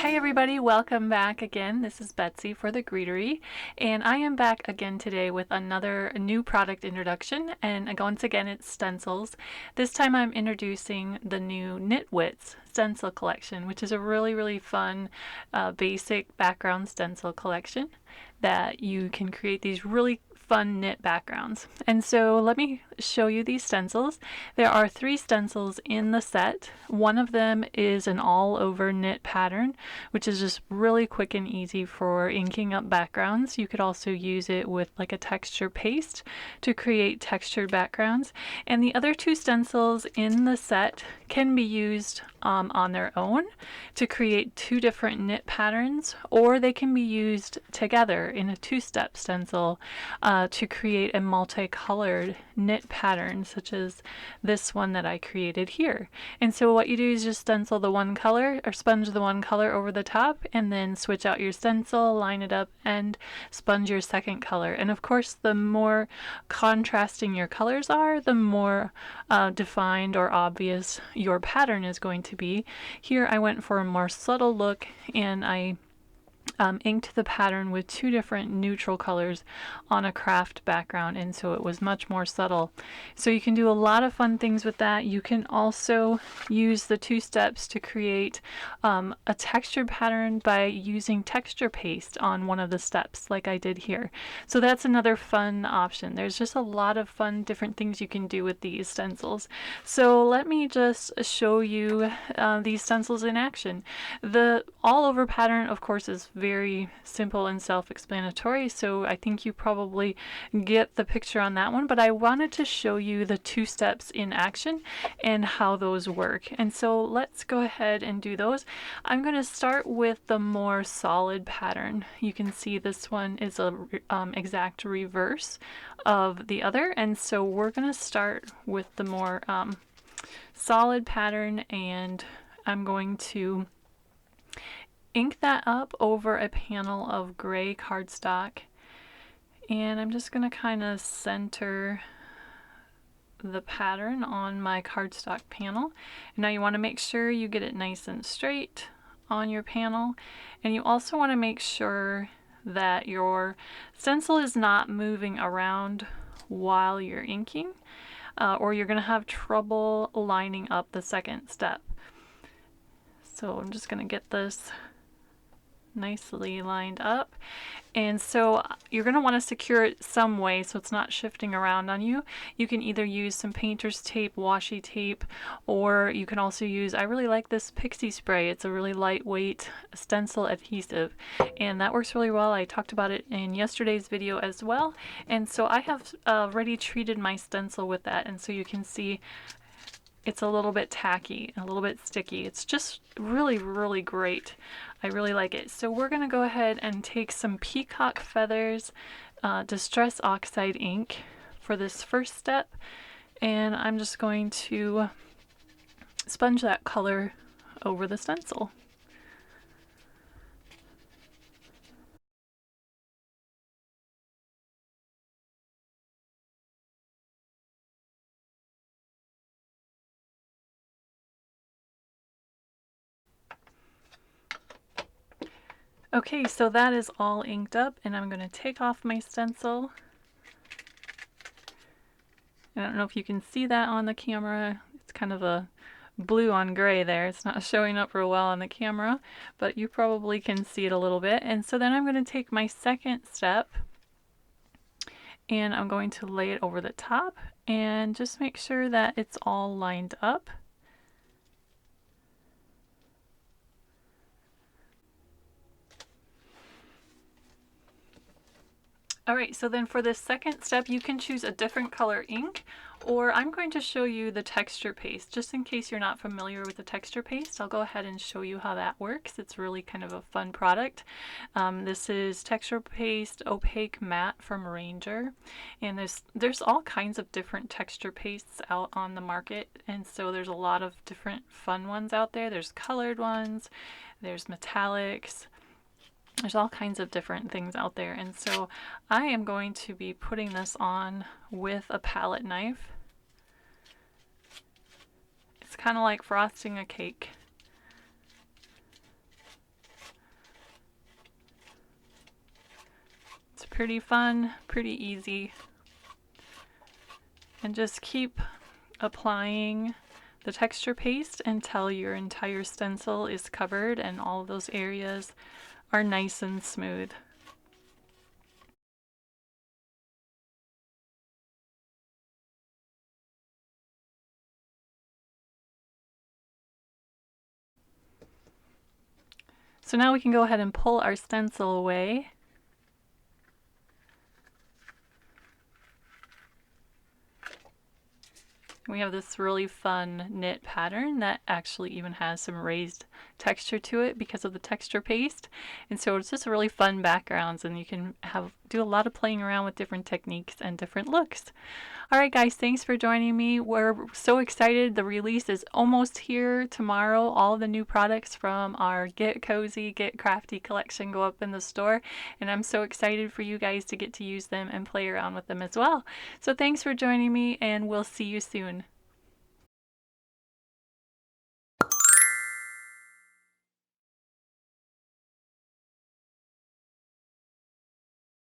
Hey everybody, welcome back again. This is Betsy for the Greetery, and I am back again today with another new product introduction, and once again it's stencils. This time I'm introducing the new Wits stencil collection, which is a really fun basic background stencil collection that you can create these really fun knit backgrounds. And so let me show you these stencils. There are 3 stencils in the set. One of them is an all over knit pattern, which is just really quick and easy for inking up backgrounds. You could also use it with like a texture paste to create textured backgrounds. And the other 2 stencils in the set can be used on their own to create 2 different knit patterns, or they can be used together in a 2-step stencil to create a multicolored knit pattern, such as this one that I created here. And so what you do is just stencil the one color, or sponge the one color over the top, and then switch out your stencil, line it up, and sponge your second color. And of course, the more contrasting your colors are, the more defined or obvious your pattern is going to be. Here I went for a more subtle look, and I inked the pattern with 2 different neutral colors on a craft background, and so it was much more subtle. So you can do a lot of fun things with that. You can also use the 2 steps to create a textured pattern by using texture paste on one of the steps like I did here. So that's another fun option. There's just a lot of fun different things you can do with these stencils. So let me just show you these stencils in action. The all over pattern, of course, is very simple and self-explanatory, so I think you probably get the picture on that one, but I wanted to show you the 2 steps in action and how those work. And so let's go ahead and do those. I'm going to start with the more solid pattern. You can see this one is a exact reverse of the other, and so we're going to start with the more solid pattern, and I'm going to ink that up over a panel of gray cardstock, and I'm just going to kind of center the pattern on my cardstock panel. And now you want to make sure you get it nice and straight on your panel, and you also want to make sure that your stencil is not moving around while you're inking, or you're going to have trouble lining up the second step. So I'm just going to get this nicely lined up, and so you're going to want to secure it some way so it's not shifting around on you. You can either use some painter's tape, washi tape, or you can also use, I really like this pixie spray. It's a really lightweight stencil adhesive, and that works really well. I talked about it in yesterday's video as well, and so I have already treated my stencil with that, and so you can see it's a little bit tacky, a little bit sticky. It's just really great. I really like it. So we're going to go ahead and take some peacock feathers distress oxide ink for this first step, and I'm just going to sponge that color over the stencil. Okay, so that is all inked up, and I'm going to take off my stencil. I don't know if you can see that on the camera. It's kind of a blue on gray there. It's not showing up real well on the camera, but you probably can see it a little bit. And so then I'm going to take my second step, and I'm going to lay it over the top and just make sure that it's all lined up. Alright, so then for this second step, you can choose a different color ink, or I'm going to show you the texture paste. Just in case you're not familiar with the texture paste, I'll go ahead and show you how that works. It's really kind of a fun product. This is texture paste Opaque Matte from Ranger, and there's all kinds of different texture pastes out on the market, and so there's a lot of different fun ones out there. There's colored ones, there's metallics. There's all kinds of different things out there, and so I am going to be putting this on with a palette knife. It's kind of like frosting a cake. pretty fun, pretty easy. And just keep applying the texture paste until your entire stencil is covered and all of those areas are nice and smooth. So now we can go ahead and pull our stencil away. We have this really fun knit pattern that actually even has some raised texture to it because of the texture paste. And so it's just really fun backgrounds, and you can do a lot of playing around with different techniques and different looks. Alright guys, thanks for joining me. We're so excited. The release is almost here tomorrow. All the new products from our Get Cozy, Get Crafty collection go up in the store, and I'm so excited for you guys to get to use them and play around with them as well. So thanks for joining me, and we'll see you soon.